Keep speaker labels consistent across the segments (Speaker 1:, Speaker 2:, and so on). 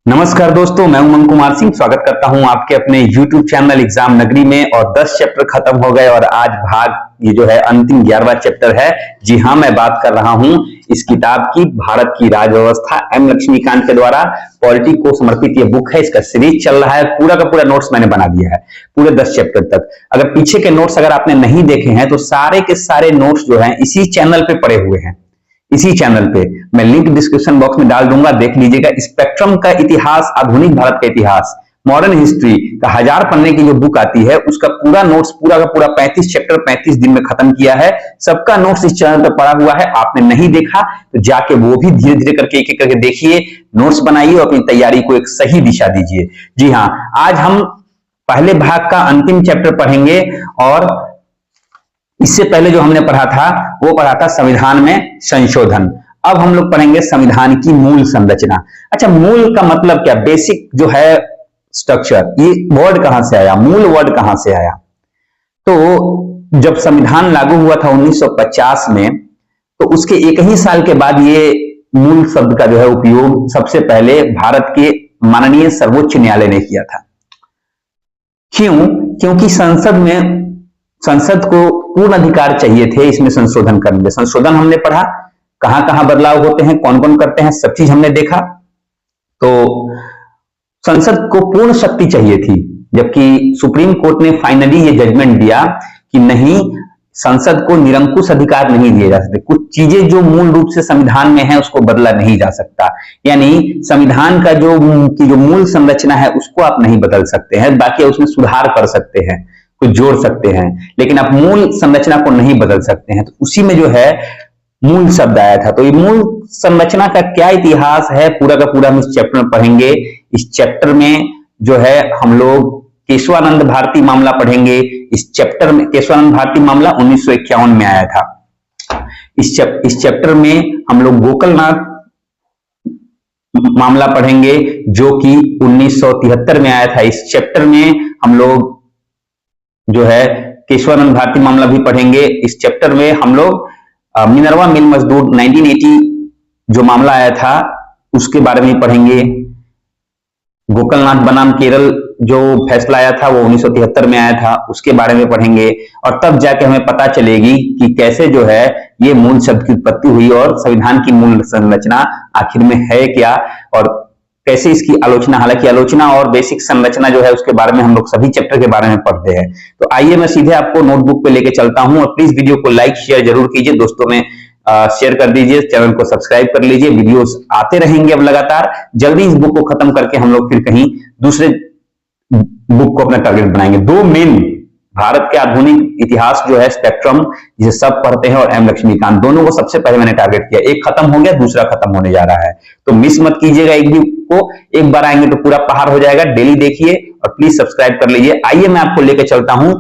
Speaker 1: नमस्कार दोस्तों, मैं उमंग कुमार सिंह स्वागत करता हूं आपके अपने YouTube चैनल एग्जाम नगरी में। और 10 चैप्टर खत्म हो गए और आज ये जो है अंतिम 11वां चैप्टर है। जी हां, मैं बात कर रहा हूं इस किताब की, भारत की राज व्यवस्था, एम लक्ष्मीकांत के द्वारा पॉलिटी को समर्पित ये बुक है। इसका सीरीज चल रहा है, पूरा का पूरा नोट्स मैंने बना दिया है पूरे 10 चैप्टर तक। अगर पीछे के नोट्स अगर आपने नहीं देखे हैं तो सारे के सारे नोट्स जो है इसी चैनल पे पड़े हुए हैं। इसी चैनल पे मैं लिंक डिस्क्रिप्शन बॉक्स में डाल दूंगा, देख लीजिएगा। स्पेक्ट्रम का इतिहास, आधुनिक भारत का इतिहास, मॉडर्न हिस्ट्री का 1000 पन्ने की जो बुक आती है उसका पूरा नोट्स, पूरा का पूरा 35 चैप्टर 35 दिन में खत्म किया है। सबका नोट्स इस चैनल पर पड़ा हुआ है। आपने नहीं देखा तो जाके वो भी धीरे धीरे करके एक एक करके देखिए, नोट्स बनाइए और अपनी तैयारी को एक सही दिशा दीजिए। जी हाँ, आज हम पहले भाग का अंतिम चैप्टर पढ़ेंगे और इससे पहले जो हमने पढ़ा था वो पढ़ा था संविधान में संशोधन। अब हम लोग पढ़ेंगे संविधान की मूल संरचना। अच्छा, मूल का मतलब क्या? बेसिक जो है स्ट्रक्चर, ये वर्ड कहां से आया, मूल वर्ड कहां से आया? तो जब संविधान लागू हुआ था 1950 में, तो उसके एक ही साल के बाद ये मूल शब्द का जो है उपयोग सबसे पहले भारत के माननीय सर्वोच्च न्यायालय ने किया था। क्यों? क्योंकि संसद को पूर्ण अधिकार चाहिए थे इसमें संशोधन करने में। संशोधन हमने पढ़ा, कहां कहां बदलाव होते हैं, कौन कौन करते हैं, सब चीज हमने देखा। तो संसद को पूर्ण शक्ति चाहिए थी, जबकि सुप्रीम कोर्ट ने फाइनली ये जजमेंट दिया कि नहीं, संसद को निरंकुश अधिकार नहीं दिए जा सकते। कुछ चीजें जो मूल रूप से संविधान में है उसको बदला नहीं जा सकता। यानी संविधान का जो मूल संरचना है उसको आप नहीं बदल सकते हैं, बाकी उसमें सुधार कर सकते हैं, कुछ जोड़ सकते हैं, लेकिन आप मूल संरचना को नहीं बदल सकते हैं। तो उसी में जो है मूल शब्द आया था। तो ये मूल संरचना का क्या इतिहास है, पूरा का पूरा हम इस चैप्टर में पढ़ेंगे। इस चैप्टर में जो है हम लोग केशवानंद भारती मामला पढ़ेंगे। इस चैप्टर में केशवानंद भारती मामला 1951 में आया था। इस चैप्टर में हम लोग गोकलनाथ मामला पढ़ेंगे जो कि 1973 में आया था। इस चैप्टर में हम लोग जो है केशवानंद भारती मामला भी पढ़ेंगे। इस चैप्टर में हम लोग मिनर्वा मिल मजदूर 1980 जो मामला आया था उसके बारे में पढ़ेंगे। गोकलनाथ बनाम केरल जो फैसला आया था वो 1973 में आया था, उसके बारे में पढ़ेंगे। और तब जाके हमें पता चलेगी कि कैसे जो है ये मूल शब्द की उत्पत्ति हुई और संविधान की मूल संरचना आखिर में है क्या, और कैसे इसकी आलोचना, हालांकि आलोचना और बेसिक संरचना जो है उसके बारे में हम लोग सभी चैप्टर के बारे में पढ़ते हैं। तो आइए मैं सीधे आपको नोटबुक पे लेके चलता हूं, और प्लीज वीडियो को लाइक शेयर जरूर कीजिए, दोस्तों में शेयर कर दीजिए, चैनल को सब्सक्राइब कर लीजिए। वीडियोस आते रहेंगे अब लगातार। जल्दी इस बुक को खत्म करके हम लोग फिर कहीं दूसरे बुक को अपना टारगेट बनाएंगे। दो मेन भारत के आधुनिक इतिहास जो है स्पेक्ट्रम, जिसे सब पढ़ते हैं, और एम लक्ष्मीकांत, दोनों को सबसे पहले मैंने टारगेट किया। एक खत्म हो गया, दूसरा खत्म होने जा रहा है, तो मिस मत कीजिएगा एक भी को। एक बार आएंगे तो पूरा पहाड़ हो जाएगा। डेली देखिए और प्लीज सब्सक्राइब कर लीजिए। आइए मैं आपको लेकर चलता हूं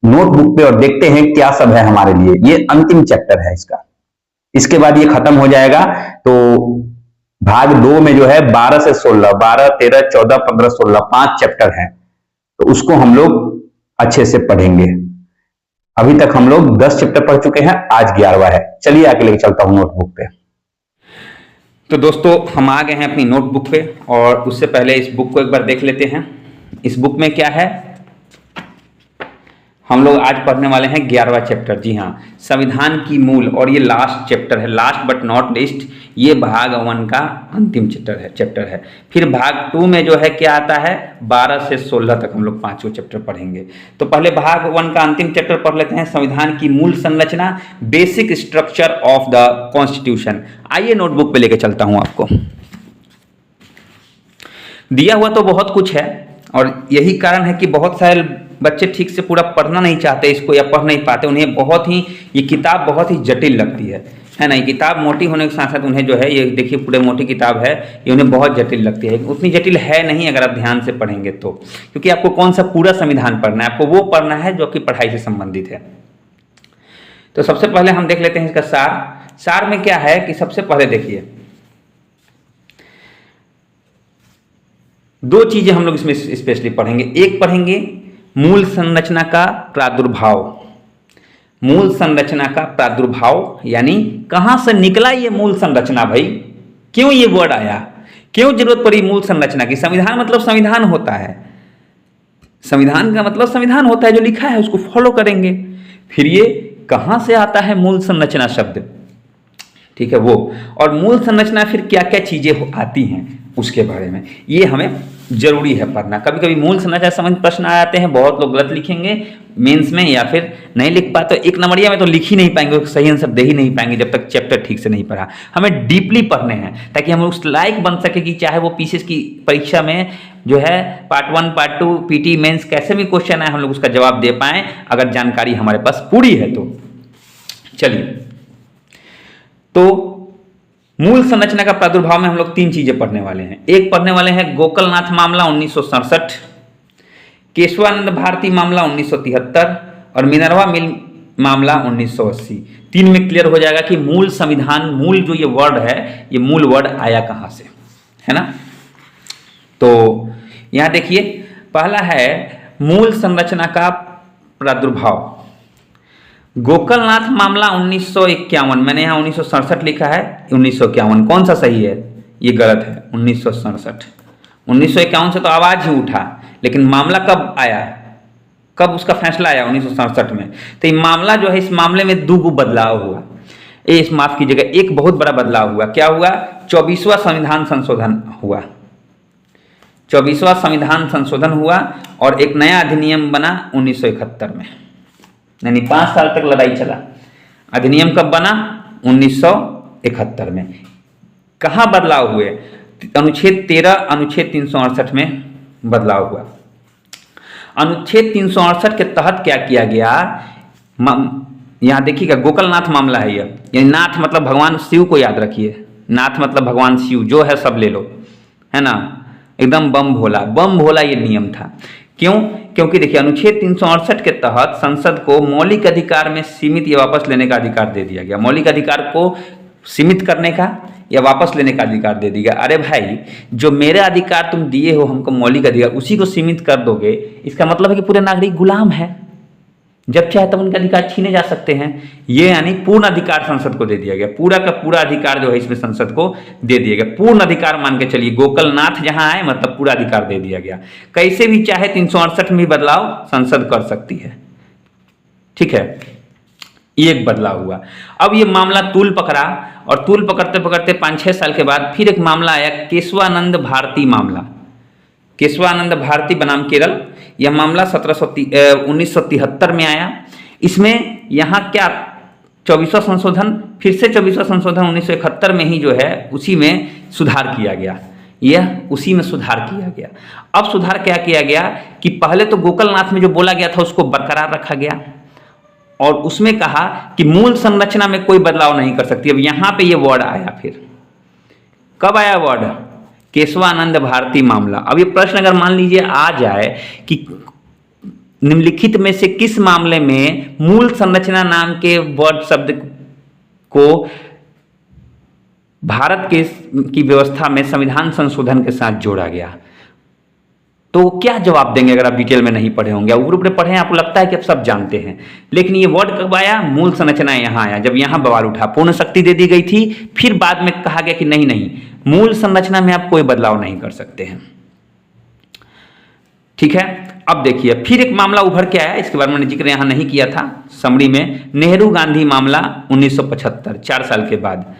Speaker 1: नोटबुक पे और देखते हैं क्या सब है हमारे लिए। ये अंतिम चैप्टर है इसका, इसके बाद ये खत्म हो जाएगा। तो भाग 2 में जो है 12 से 16, 12, 13, 14, 15, 16 5 चैप्टर हैं, तो उसको हम लोग अच्छे से पढ़ेंगे। अभी तक हम लोग 10 चैप्टर पढ़ चुके हैं, आज 11वां है। चलिए आगे लेके चलता हूं नोटबुक पे। तो दोस्तों हम आ गए हैं अपनी नोटबुक पे, और उससे पहले इस बुक को एक बार देख लेते हैं। इस बुक में क्या है, हम लोग आज पढ़ने वाले हैं 11वां चैप्टर। जी हाँ, संविधान की मूल, और ये लास्ट चैप्टर है, लास्ट बट नॉट लीस्ट। ये भाग 1 का अंतिम चैप्टर है। फिर भाग 2 में जो है क्या आता है, 12 से 16 तक हम लोग 5 चैप्टर पढ़ेंगे। तो पहले भाग 1 का अंतिम चैप्टर पढ़ लेते हैं, संविधान की मूल संरचना, basic structure of the constitution. आइए नोटबुक पे लेके चलता हूं आपको। दिया हुआ तो बहुत कुछ है, और यही कारण है कि बहुत सारे बच्चे ठीक से पूरा पढ़ना नहीं चाहते इसको, या पढ़ नहीं पाते। उन्हें बहुत ही ये किताब बहुत ही जटिल लगती है ना। ये किताब मोटी होने के साथ साथ उन्हें जो है, ये देखिए पूरे मोटी किताब है, ये उन्हें बहुत जटिल लगती है। उतनी जटिल है नहीं अगर आप ध्यान से पढ़ेंगे तो, क्योंकि आपको कौन सा पूरा संविधान पढ़ना है, आपको वो पढ़ना है जो कि पढ़ाई से संबंधित है। तो सबसे पहले हम देख लेते हैं इसका सार में क्या है कि सबसे पहले देखिए, 2 चीजें हम लोग इसमें स्पेशली पढ़ेंगे। एक पढ़ेंगे मूल संरचना का प्रादुर्भाव। मूल संरचना का प्रादुर्भाव यानी कहां से निकला ये मूल संरचना, भाई क्यों ये वर्ड आया, क्यों जरूरत पड़ी मूल संरचना की? संविधान मतलब संविधान होता है, संविधान का मतलब संविधान होता है, जो लिखा है उसको फॉलो करेंगे। फिर ये कहां से आता है मूल संरचना शब्द, ठीक है वो, और मूल संरचना फिर क्या क्या चीजें आती हैं उसके बारे में ये हमें जरूरी है पढ़ना। कभी कभी मूल संरचना समझ प्रश्न आ जाते हैं, बहुत लोग गलत लिखेंगे मेंस में, या फिर नहीं लिख पाते तो एक नंबरिया में तो लिख ही नहीं पाएंगे, सही आंसर दे ही नहीं पाएंगे जब तक चैप्टर ठीक से नहीं पढ़ा। हमें डीपली पढ़ने हैं ताकि हम उस लायक बन सके कि चाहे वो पीसीएस की परीक्षा में जो है पार्ट 1 पार्ट 2 पीटी मेंस कैसे भी क्वेश्चन आए हम लोग उसका जवाब दे पाएं, अगर जानकारी हमारे पास पूरी है तो। चलिए, तो मूल संरचना का प्रादुर्भाव में हम लोग 3 चीजें पढ़ने वाले हैं। एक पढ़ने वाले हैं गोकलनाथ मामला 1967, केशवानंद भारती मामला 1973 और मिनर्वा मिल मामला 1980। 3 में क्लियर हो जाएगा कि मूल संविधान, मूल जो ये वर्ड है, ये मूल वर्ड आया कहां से, है ना। तो यहां देखिए, पहला है मूल संरचना का प्रादुर्भाव। गोकलनाथ मामला 1951, मैंने यहाँ 1967 लिखा है, 1951 कौन सा सही है? ये गलत है, 1967। 1951 से तो आवाज ही उठा, लेकिन मामला कब आया, कब उसका फैसला आया? 1967 में। तो ये मामला जो है, इस मामले में 2 बदलाव हुआ, इस माफ कीजिएगा, एक बहुत बड़ा बदलाव हुआ। क्या हुआ? 24वां संविधान संशोधन हुआ, 24वां संविधान संशोधन हुआ और एक नया अधिनियम बना 1971 में, यानी 5 साल तक लड़ाई चला। अधिनियम कब बना? 1971 में। कहां बदलाव हुए? अनुच्छेद 13, अनुच्छेद 368 में बदलाव हुआ। अनुच्छेद 368 के तहत क्या किया गया? यहां देखिएगा, गोकलनाथ मामला है यह, यानी नाथ मतलब भगवान शिव को याद रखिए, नाथ मतलब भगवान शिव, जो है सब ले लो, है ना, एकदम बम भोला, बम भोला ये नियम था। क्यों? क्योंकि देखिए, अनुच्छेद 368 के तहत संसद को मौलिक अधिकार में सीमित या वापस लेने का अधिकार दे दिया गया। मौलिक अधिकार को सीमित करने का या वापस लेने का अधिकार दे दिया। अरे भाई, जो मेरा अधिकार तुम दिए हो हमको मौलिक अधिकार, उसी को सीमित कर दोगे, इसका मतलब है कि पूरे नागरिक गुलाम है, जब चाहे तब उनके अधिकार छीने जा सकते हैं। ये यानी पूर्ण अधिकार संसद को दे दिया गया, पूरा का पूरा अधिकार जो है इसमें संसद को दे दिया गया, पूर्ण अधिकार मान के चलिए। गोकलनाथ जहां आए मतलब पूरा अधिकार दे दिया गया, कैसे भी चाहे 368 में बदलाव संसद कर सकती है, ठीक है। एक बदलाव हुआ। अब ये मामला तूल पकड़ा, और तूल पकड़ते पकड़ते 5-6 साल के बाद फिर एक मामला आया, केशवानंद भारती मामला। केशवानंद भारती बनाम केरल, यह मामला 1973 में आया। इसमें यहाँ क्या 24वां संशोधन, फिर से 24वां संशोधन 1971 में ही जो है उसी में सुधार किया गया, यह उसी में सुधार किया गया। अब सुधार क्या किया गया कि पहले तो गोकलनाथ में जो बोला गया था उसको बरकरार रखा गया, और उसमें कहा कि मूल संरचना में कोई बदलाव नहीं कर सकती। अब यहाँ पे ये वर्ड आया, फिर कब आया वर्ड? केशवानंद भारती मामला। अब ये प्रश्न अगर मान लीजिए आ जाए कि निम्नलिखित में से किस मामले में मूल संरचना नाम के वर्ड शब्द को भारत की व्यवस्था में संविधान संशोधन के साथ जोड़ा गया, तो क्या जवाब देंगे अगर आप डिटेल में नहीं पढ़े होंगे? ऊपर ऊपर पढ़े, आपको लगता है कि आप सब जानते हैं, लेकिन ये वर्ड कब आया? मूल संरचना यहाँ आया, जब यहाँ बवाल उठा, पूर्ण शक्ति दे दी गई थी, फिर बाद में कहा गया कि नहीं नहीं, मूल संरचना में आप कोई बदलाव नहीं कर सकते हैं, ठीक है। अब देखिए, फिर एक मामला उभर के आया, इसके बारे में जिक्र यहाँ नहीं किया था समरी में, नेहरू गांधी मामला 1975, 4 साल के बाद।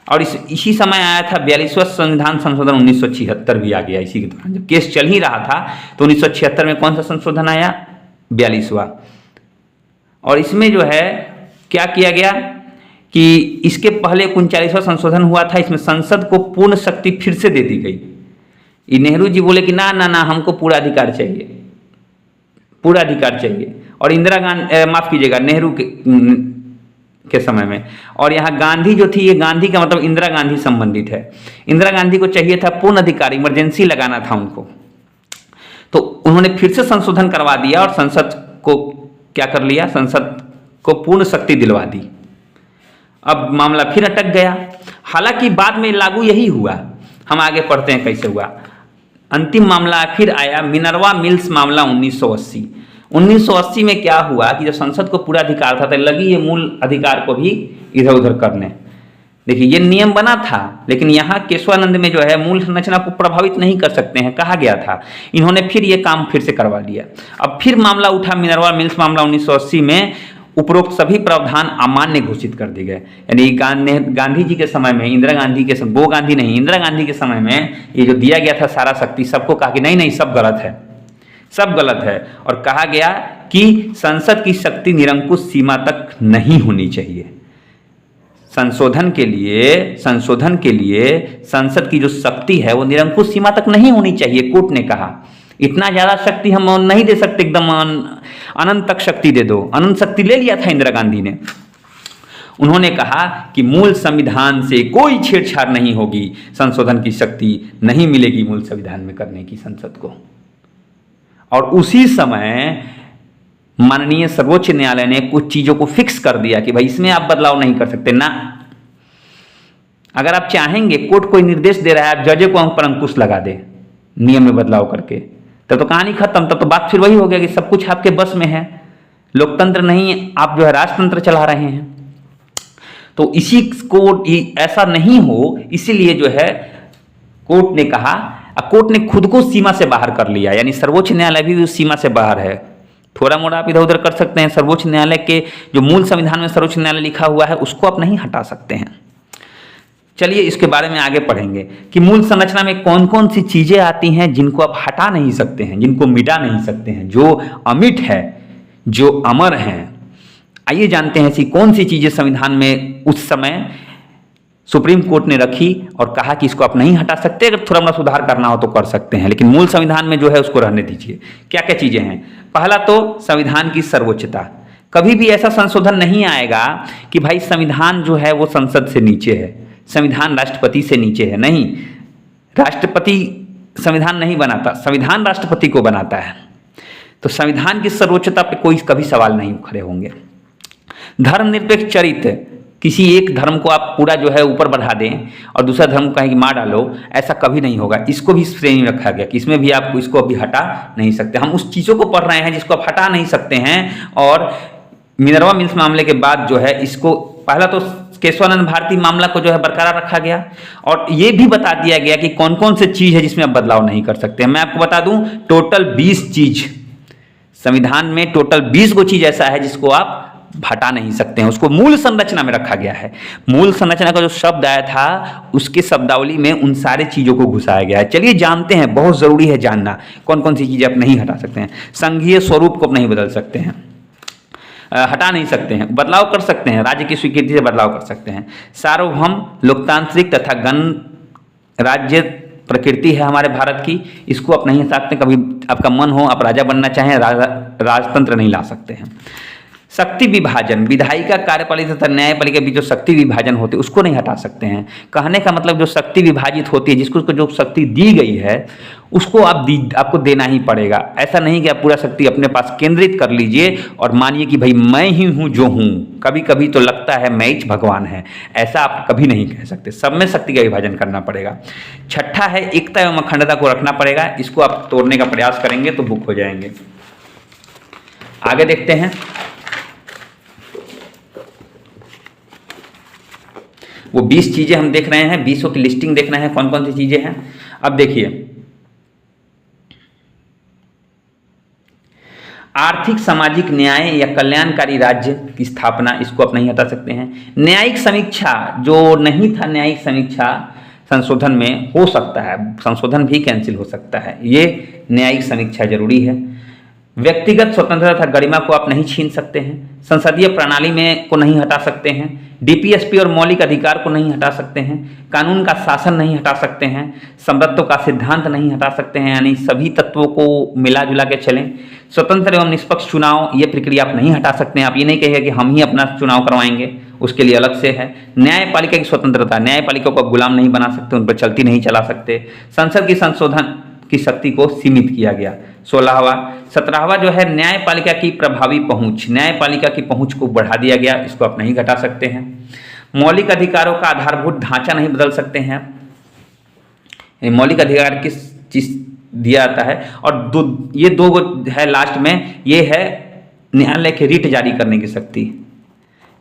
Speaker 1: और इसी समय आया था 42वां संविधान संशोधन 1976 भी आ गया इसी के दौरान, जब केस चल ही रहा था। तो 1976 में कौन सा संशोधन आया? 42वां। और इसमें जो है क्या किया गया कि इसके पहले 39वां संशोधन हुआ था, इसमें संसद को पूर्ण शक्ति फिर से दे दी गई। नेहरू जी बोले कि ना ना ना, हमको पूरा अधिकार चाहिए, पूरा अधिकार चाहिए। और इंदिरा गांधी, माफ कीजिएगा, नेहरू के समय में, और यहाँ गांधी जो थी, ये गांधी का मतलब इंदिरा गांधी संबंधित है। इंदिरा गांधी को चाहिए था पूर्ण अधिकार, इमरजेंसी लगाना था उनको, तो उन्होंने फिर से संशोधन करवा दिया और संसद को क्या कर लिया? संसद को पूर्ण शक्ति दिलवा दी। अब मामला फिर अटक गया, हालांकि बाद में लागू यही हुआ। हम आगे पढ़ते हैं कैसे हुआ। अंतिम मामला फिर आया, मिनर्वा मिल्स मामला 1980। 1980 में क्या हुआ कि जब संसद को पूरा अधिकार था तो लगी ये मूल अधिकार को भी इधर उधर करने। देखिए ये नियम बना था, लेकिन यहाँ केशवानंद में जो है मूल संरचना को प्रभावित नहीं कर सकते हैं कहा गया था। इन्होंने फिर ये काम फिर से करवा लिया। अब फिर मामला उठा मिनर्वा मिल्स मामला 1980 में, उपरोक्त सभी प्रावधान अमान्य घोषित कर दिए गए। यानी गांधी जी के समय में, इंदिरा गांधी के समय, वो गांधी नहीं, इंदिरा गांधी के समय में ये जो दिया गया था सारा शक्ति, सबको कहा कि नहीं नहीं सब गलत है, सब गलत है। और कहा गया कि संसद की शक्ति निरंकुश सीमा तक नहीं होनी चाहिए। संशोधन के लिए संसद की जो शक्ति है वो निरंकुश सीमा तक नहीं होनी चाहिए। कोर्ट ने कहा इतना ज्यादा शक्ति हम नहीं दे सकते, एकदम अनंत तक शक्ति दे दो। अनंत शक्ति ले लिया था इंदिरा गांधी ने। उन्होंने कहा कि मूल संविधान से कोई छेड़छाड़ नहीं होगी, संशोधन की शक्ति नहीं मिलेगी मूल संविधान में करने की संसद को। और उसी समय माननीय सर्वोच्च न्यायालय ने कुछ चीजों को फिक्स कर दिया कि भाई इसमें आप बदलाव नहीं कर सकते ना। अगर आप चाहेंगे, कोर्ट कोई निर्देश दे रहा है, आप जज को अंक पर अंकुश लगा दे नियम में बदलाव करके, तब तो कहानी खत्म। तब तो बात फिर वही हो गया कि सब कुछ आपके बस में है, लोकतंत्र नहीं, आप जो है राजतंत्र चला रहे हैं। तो इसी को ऐसा नहीं हो, इसीलिए जो है कोर्ट ने कहा, कोर्ट ने खुद को सीमा से बाहर कर लिया। यानी सर्वोच्च न्यायालय भी उस सीमा से बाहर है। थोड़ा मोड़ा आप इधर उधर कर सकते हैं, सर्वोच्च न्यायालय के जो मूल संविधान में सर्वोच्च न्यायालय लिखा हुआ है उसको आप नहीं हटा सकते हैं। चलिए इसके बारे में आगे पढ़ेंगे कि मूल संरचना में कौन कौन सी चीजें आती हैं जिनको आप हटा नहीं सकते हैं, जिनको मिटा नहीं सकते हैं, जो अमिट है, जो अमर हैं। आइए जानते हैं ऐसी कौन सी चीजें संविधान में उस समय सुप्रीम कोर्ट ने रखी और कहा कि इसको आप नहीं हटा सकते, अगर थोड़ा मोड़ा सुधार करना हो तो कर सकते हैं, लेकिन मूल संविधान में जो है उसको रहने दीजिए। क्या क्या चीजें हैं? पहला तो संविधान की सर्वोच्चता। कभी भी ऐसा संशोधन नहीं आएगा कि भाई संविधान जो है वो संसद से नीचे है, संविधान राष्ट्रपति से नीचे है। नहीं, राष्ट्रपति संविधान नहीं बनाता, संविधान राष्ट्रपति को बनाता है। तो संविधान की सर्वोच्चता पे कोई कभी सवाल नहीं खड़े होंगे। धर्मनिरपेक्ष चरित्र, किसी एक धर्म को आप पूरा जो है ऊपर बढ़ा दें और दूसरा धर्म को कहें कि मार डालो, ऐसा कभी नहीं होगा। इसको भी श्रेणी में रखा गया कि इसमें भी आप इसको अभी हटा नहीं सकते। हम उस चीज़ों को पढ़ रहे हैं जिसको आप हटा नहीं सकते हैं। और मिनर्वा मिल्स मामले के बाद जो है इसको, पहला तो केशवानंद भारती मामला को जो है बरकरार रखा गया और ये भी बता दिया गया कि कौन कौन से चीज़ है जिसमें आप बदलाव नहीं कर सकते। मैं आपको बता दूं, टोटल 20 चीज संविधान में, टोटल 20 को चीज ऐसा है जिसको आप हटा नहीं सकते हैं। उसको मूल संरचना में रखा गया है। मूल संरचना का जो शब्द आया था उसके शब्दावली में उन सारे चीजों को घुसाया गया है। चलिए जानते हैं, बहुत जरूरी है जानना कौन कौन सी चीजें आप नहीं हटा सकते हैं। संघीय स्वरूप को आप नहीं बदल सकते हैं, हटा नहीं सकते हैं, बदलाव कर सकते हैं, राज्य की स्वीकृति से बदलाव कर सकते हैं। सार्वभौम, लोकतांत्रिक तथा गणराज्य प्रकृति है हमारे भारत की, इसको आप नहीं हटा सकते। कभी आपका मन हो आप राजा बनना चाहें, राजतंत्र नहीं ला सकते हैं। शक्ति विभाजन, विधायिका, कार्यपालिका तथा न्यायपालिका के बीच जो शक्ति विभाजन होती है उसको नहीं हटा सकते हैं। कहने का मतलब जो शक्ति विभाजित होती है, जिसको जो शक्ति दी गई है उसको आपको देना ही पड़ेगा। ऐसा नहीं कि आप पूरा शक्ति अपने पास केंद्रित कर लीजिए और मानिए कि भाई मैं ही हूं जो हूं। कभी कभी तो लगता है मैं ही भगवान है, ऐसा आप कभी नहीं कह सकते। सब में शक्ति का विभाजन करना पड़ेगा। छठा है एकता एवं अखंडता को रखना पड़ेगा। इसको आप तोड़ने का प्रयास करेंगे तो बुक हो जाएंगे। आगे देखते हैं, वो 20 चीजें हम देख रहे हैं, 20 की लिस्टिंग देख रहे हैं कौन कौन सी चीजें हैं। अब देखिए, आर्थिक सामाजिक न्याय या कल्याणकारी राज्य की स्थापना, इसको आप नहीं हटा सकते हैं। न्यायिक समीक्षा, जो नहीं था न्यायिक समीक्षा संशोधन में, हो सकता है संशोधन भी कैंसिल हो सकता है, ये न्यायिक समीक्षा जरूरी है। व्यक्तिगत स्वतंत्रता तथा गरिमा को आप नहीं छीन सकते हैं। संसदीय प्रणाली में को नहीं हटा सकते हैं। डीपीएसपी और मौलिक अधिकार को नहीं हटा सकते हैं। कानून का शासन नहीं हटा सकते हैं। समृद्धत्व का सिद्धांत नहीं हटा सकते हैं, यानी सभी तत्वों को मिला जुला के चलें। स्वतंत्र एवं निष्पक्ष चुनाव, ये प्रक्रिया आप नहीं हटा सकते हैं। आप ये नहीं कहेंगे कि हम ही अपना चुनाव करवाएंगे, उसके लिए अलग से है। न्यायपालिका की स्वतंत्रता, न्यायपालिका को आप गुलाम नहीं बना सकते, उन पर चलती नहीं चला सकते। संसद की संशोधन की शक्ति को सीमित किया गया। 16वां, 17वां जो है न्यायपालिका की प्रभावी पहुंच, न्यायपालिका की पहुंच को बढ़ा दिया गया, इसको आप नहीं घटा सकते हैं। मौलिक अधिकारों का आधारभूत ढांचा नहीं बदल सकते हैं। मौलिक अधिकार किस चीज दिया जाता है। और ये दो है लास्ट में, ये है न्यायालय के रिट जारी करने की शक्ति।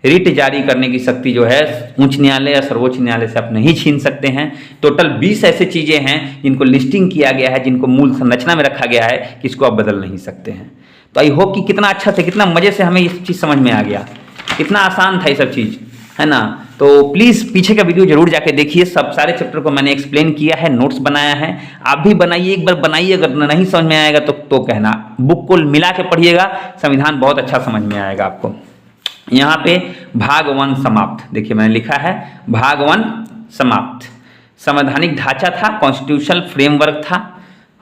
Speaker 1: रिट जारी करने की शक्ति जो है उच्च न्यायालय या सर्वोच्च न्यायालय से आप नहीं छीन सकते हैं। टोटल 20 ऐसे चीजें हैं जिनको लिस्टिंग किया गया है, जिनको मूल संरचना में रखा गया है कि इसको आप बदल नहीं सकते हैं। तो आई होप कि कितना अच्छा से, कितना मजे से हमें ये चीज समझ में आ गया, कितना आसान था ये सब चीज, है ना। तो प्लीज पीछे का वीडियो जरूर जाके देखिए, सब सारे चैप्टर को मैंने एक्सप्लेन किया है, नोट्स बनाया है, आप भी बनाइए, एक बार बनाइए, अगर नहीं समझ में आएगा तो कहना, बुक को मिला के पढ़िएगा, संविधान बहुत अच्छा समझ में आएगा आपको। यहाँ पे भाग 1 समाप्त, देखिए मैंने लिखा है भाग 1 समाप्त। संवैधानिक ढांचा था, कॉन्स्टिट्यूशनल फ्रेमवर्क था,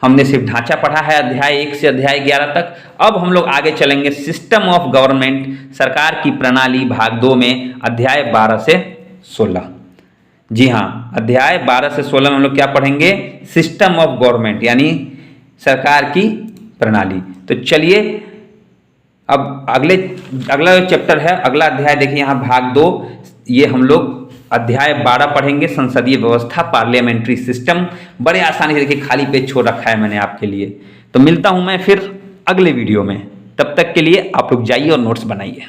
Speaker 1: हमने सिर्फ ढांचा पढ़ा है अध्याय 1 से अध्याय 11 तक। अब हम लोग आगे चलेंगे सिस्टम ऑफ गवर्नमेंट, सरकार की प्रणाली, भाग 2 में अध्याय 12 से 16। जी हाँ, अध्याय 12 से 16 में हम लोग क्या पढ़ेंगे, सिस्टम ऑफ गवर्नमेंट यानी सरकार की प्रणाली। तो चलिए अब अगला चैप्टर है, अगला अध्याय देखिए यहाँ भाग 2, ये हम लोग अध्याय 12 पढ़ेंगे, संसदीय व्यवस्था, पार्लियामेंट्री सिस्टम। बड़े आसानी से देखिए खाली पेज छोड़ रखा है मैंने आपके लिए। तो मिलता हूं मैं फिर अगले वीडियो में, तब तक के लिए आप लोग जाइए और नोट्स बनाइए।